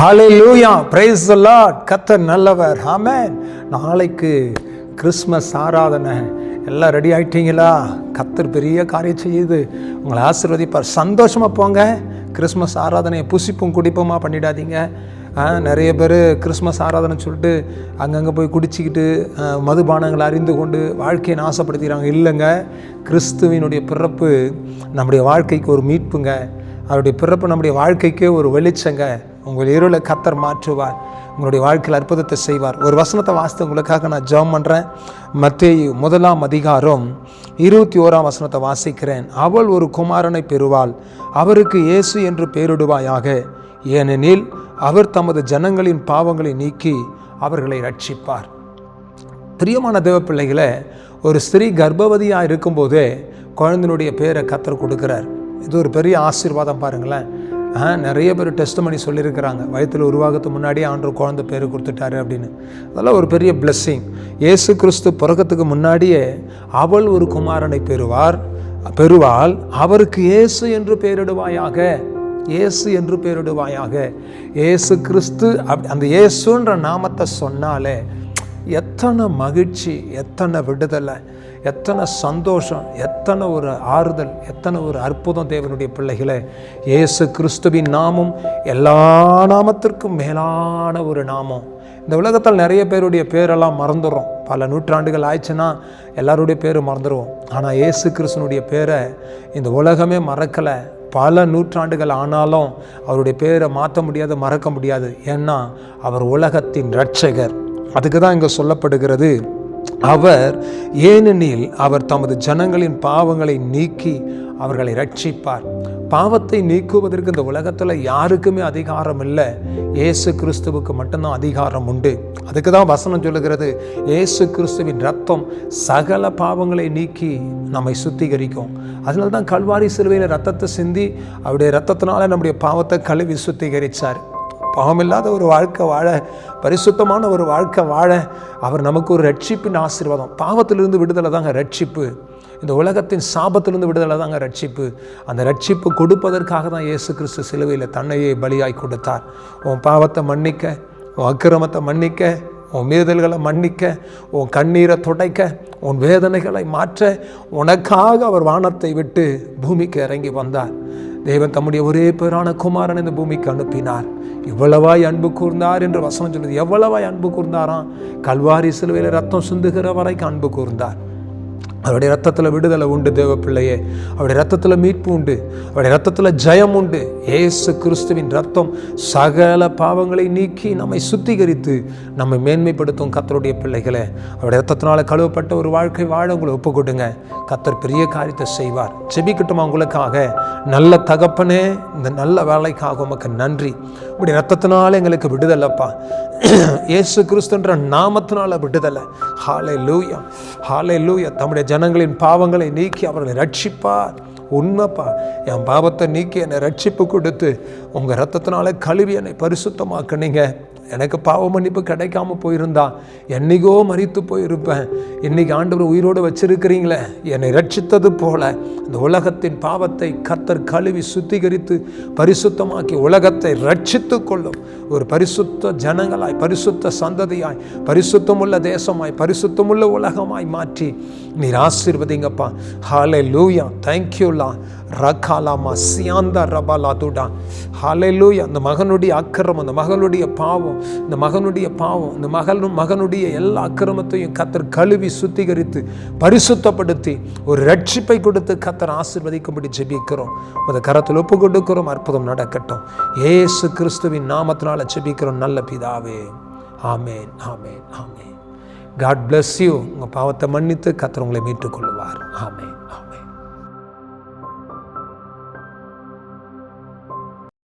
Hallelujah, praise the Lord. கர்த்தர் நல்லவர். ஆமென். நாளைக்கு கிறிஸ்மஸ் ஆராதனை. எல்லாம் ரெடி ஆயிட்டீங்களா? கர்த்தர் பெரிய காரியம் செய்யுது, உங்களை ஆசீர்வதிப்பார். சந்தோஷமாக போங்க. கிறிஸ்மஸ் ஆராதனையை புசிப்பும் குடிப்புமா பண்ணிடாதீங்க. நிறைய பேர் கிறிஸ்மஸ் ஆராதனை சொல்லிட்டு அங்கங்கே போய் குடிச்சிக்கிட்டு மதுபானங்களை அறிந்து கொண்டு வாழ்க்கையை நாசப்படுத்திக்கிறாங்க. இல்லைங்க, கிறிஸ்துவினுடைய பிறப்பு நம்முடைய வாழ்க்கைக்கு ஒரு மீட்புங்க. அவருடைய பிறப்பு நம்முடைய வாழ்க்கைக்கே ஒரு வெளிச்சங்க. உங்கள் இருளை கர்த்தர் மாற்றுவார், உங்களுடைய வாழ்க்கையில் அற்புதத்தை செய்வார். ஒரு வசனத்தை வாசித்து உங்களுக்காக நான் ஜெபம் பண்ணுறேன். மத்தேயு 1 அதிகாரம் 21 வசனத்தை வாசிக்கிறேன். அவள் ஒரு குமாரனை பெறுவாள், அவருக்கு இயேசு என்று பெயரிடுவாயாக, ஏனெனில் அவர் தமது ஜனங்களின் பாவங்களை நீக்கி அவர்களை ரட்சிப்பார். பிரியமான தேவ பிள்ளைகளை, ஒரு ஸ்திரீ கர்ப்பவதியாக இருக்கும்போதே குழந்தையினுடைய பேரை கர்த்தர் கொடுக்குறார். இது ஒரு பெரிய ஆசீர்வாதம் பாருங்களேன். நிறைய பேர் டெஸ்டிமனி சொல்லியிருக்கிறாங்க, வயிற்றில் உருவாகத்துக்கு முன்னாடியே ஆண்டவர் குழந்தை பேர் கொடுத்துட்டாரு அப்படின்னு. அதெல்லாம் ஒரு பெரிய பிளெஸ்ஸிங். இயேசு கிறிஸ்து பிறக்கத்துக்கு முன்னாடியே அவள் ஒரு குமாரனை பெறுவாள், அவருக்கு இயேசு என்று பெயரிடுவாயாக, இயேசு என்று பெயரிடுவாயாக. இயேசு கிறிஸ்து அந்த இயேசுன்ற நாமத்தை சொன்னாலே எத்தனை மகிழ்ச்சி, எத்தனை விடுதலை, எத்தனை சந்தோஷம், எத்தனை ஒரு ஆறுதல், எத்தனை ஒரு அற்புதம். தேவனுடைய பிள்ளைகளை, இயேசு கிறிஸ்துவின் நாமம் எல்லா நாமத்திற்கும் மேலான ஒரு நாமம். இந்த உலகத்தில் நிறைய பேருடைய பேரெல்லாம் மறந்துடுறோம். பல நூற்றாண்டுகள் ஆயிடுச்சுன்னா எல்லாருடைய பேரும் மறந்துடுவோம். ஆனால் இயேசு கிறிஸ்துனுடைய பேரை இந்த உலகமே மறக்கலை. பல நூற்றாண்டுகள் ஆனாலும் அவருடைய பேரை மாற்ற முடியாது, மறக்க முடியாது. ஏன்னா அவர் உலகத்தின் இரட்சகர். அதுக்கு தான் இங்கே சொல்லப்படுகிறது, அவர் ஏனெனில் அவர் தமது ஜனங்களின் பாவங்களை நீக்கி அவர்களை ரட்சிப்பார். பாவத்தை நீக்குவதற்கு இந்த உலகத்தில் யாருக்குமே அதிகாரம் இல்லை, இயேசு கிறிஸ்துவுக்கு மட்டும்தான் அதிகாரம் உண்டு. அதுக்கு தான் வசனம் சொல்லுகிறது, இயேசு கிறிஸ்துவின் ரத்தம் சகல பாவங்களை நீக்கி நம்மை சுத்திகரிக்கும். அதனால தான் கல்வாரி சிலுவையில் ரத்தத்தை சிந்தி அவருடைய ரத்தத்தினால நம்முடைய பாவத்தை கழுவி சுத்திகரித்தார். பாவமில்லாத ஒரு வாழ்க்கை வாழ, பரிசுத்தமான ஒரு வாழ்க்கை வாழ அவர் நமக்கு ஒரு ரட்சிப்பின் ஆசீர்வாதம். பாவத்திலிருந்து விடுதலை தாங்க ரட்சிப்பு. இந்த உலகத்தின் சாபத்திலிருந்து விடுதலை தாங்க ரட்சிப்பு. அந்த ரட்சிப்பு கொடுப்பதற்காக தான் இயேசு கிறிஸ்து சிலுவையில் தன்னையே பலியாய் கொடுத்தார். உன் பாவத்தை மன்னிக்க, உன் அக்கிரமத்தை மன்னிக்க, உன் மீறுதல்களை மன்னிக்க, உன் கண்ணீரை துடைக்க, உன் வேதனைகளை மாற்ற உனக்காக அவர் வானத்தை விட்டு பூமிக்கு இறங்கி வந்தார். தேவன் தம்முடைய ஒரே பேரான குமாரன் இந்த பூமிக்கு அனுப்பினார். இவ்வளவாய் அன்பு கூர்ந்தார் என்று வசனம் சொல்லுது. எவ்வளவாய் அன்பு கூர்ந்தாராம்? கல்வாரி சிலுவையில் ரத்தம் சிந்துகிற வரைக்கும் அன்பு கூர்ந்தார். அவருடைய ரத்தத்தில் விடுதலை உண்டு தேவ பிள்ளையே. அவருடைய ரத்தத்தில் மீட்பு உண்டு, அவருடைய ரத்தத்தில் ஜெயம் உண்டு. இயேசு கிறிஸ்துவின் ரத்தம் சகல பாவங்களை நீக்கி நம்மை சுத்திகரித்து நம்மை மேன்மைப்படுத்தும். கர்த்தருடைய பிள்ளைகளை, அவருடைய ரத்தத்தினால கழுவப்பட்ட ஒரு வாழ்க்கை வாழ உங்களை ஒப்பு கொடுங்க. கர்த்தர் பெரிய காரியத்தை செய்வார். செபிக்கட்டுமா உங்களுக்காக? நல்ல தகப்பனே, இந்த நல்ல வேலைக்காக உமக்கு நன்றி. இப்படி ரத்தத்தினால எங்களுக்கு விடுதலைப்பா. இயேசு கிறிஸ்துன்ற நாமத்தினால விடுதலை. ஹல்லேலூயா, ஹல்லேலூயா. தம்முடைய ஜனங்களின் பாவங்களை நீக்கி அவர்களை ரட்சிப்பார். உண்மைப்பா, என் பாவத்தை நீக்கி என்னை ரட்சிப்பு கொடுத்து உங்கள் ரத்தத்தினால கழுவி என்னை பரிசுத்தமாக்குனீங்க. எனக்கு பாவ மன்னிப்பு கிடைக்காம போயிருந்தா என்னைக்கோ மரித்து போயிருப்பேன். இன்னைக்கு ஆண்டவர் உயிரோடு வச்சிருக்கிறீங்களே, என்னை ரட்சித்தது போல இந்த உலகத்தின் பாவத்தை கர்த்தர் கழுவி சுத்திகரித்து பரிசுத்தமாக்கி உலகத்தை ரட்சித்து கொள்ளும் ஒரு பரிசுத்த ஜனங்களாய், பரிசுத்த சந்ததியாய், பரிசுத்தமுள்ள தேசமாய், பரிசுத்தமுள்ள உலகமாய் மாற்றி நீர் ஆசீர்வதிங்கப்பா. ஹல்லேலூயா. தேங்க்யூலா. ரகாலாமா சியாந்தா ரபாலாதுடா. ஹல்லேலூயா. அந்த மகனுடைய அக்கிரமம், அந்த மகளுடைய பாவம், இந்த மகனுடைய பாவம், இந்த மகனுடைய எல்லா அக்கிரமத்தையும் கர்த்தர் கழுவி சுத்திகரித்து பரிசுத்தப்படுத்தி ஒரு ரட்சிப்பை கொடுத்து கர்த்தர் ஆசீர்வதிக்கும்படி ஜெபிக்கிறோம். அந்த கரத்தில் ஒப்பு கொடுக்கிறோம். அற்புதம் நடக்கட்டும். இயேசு கிறிஸ்துவின் நாமத்தினால ஜெபிக்கிறோம் நல்ல பிதாவே. ஆமேன், ஆமேன், ஆமேன். God bless you. உங்கள் பாவத்தை மன்னித்து கர்த்தர் உங்களை மீட்டுக் கொள்வார். ஆமேன், ஆமேன்.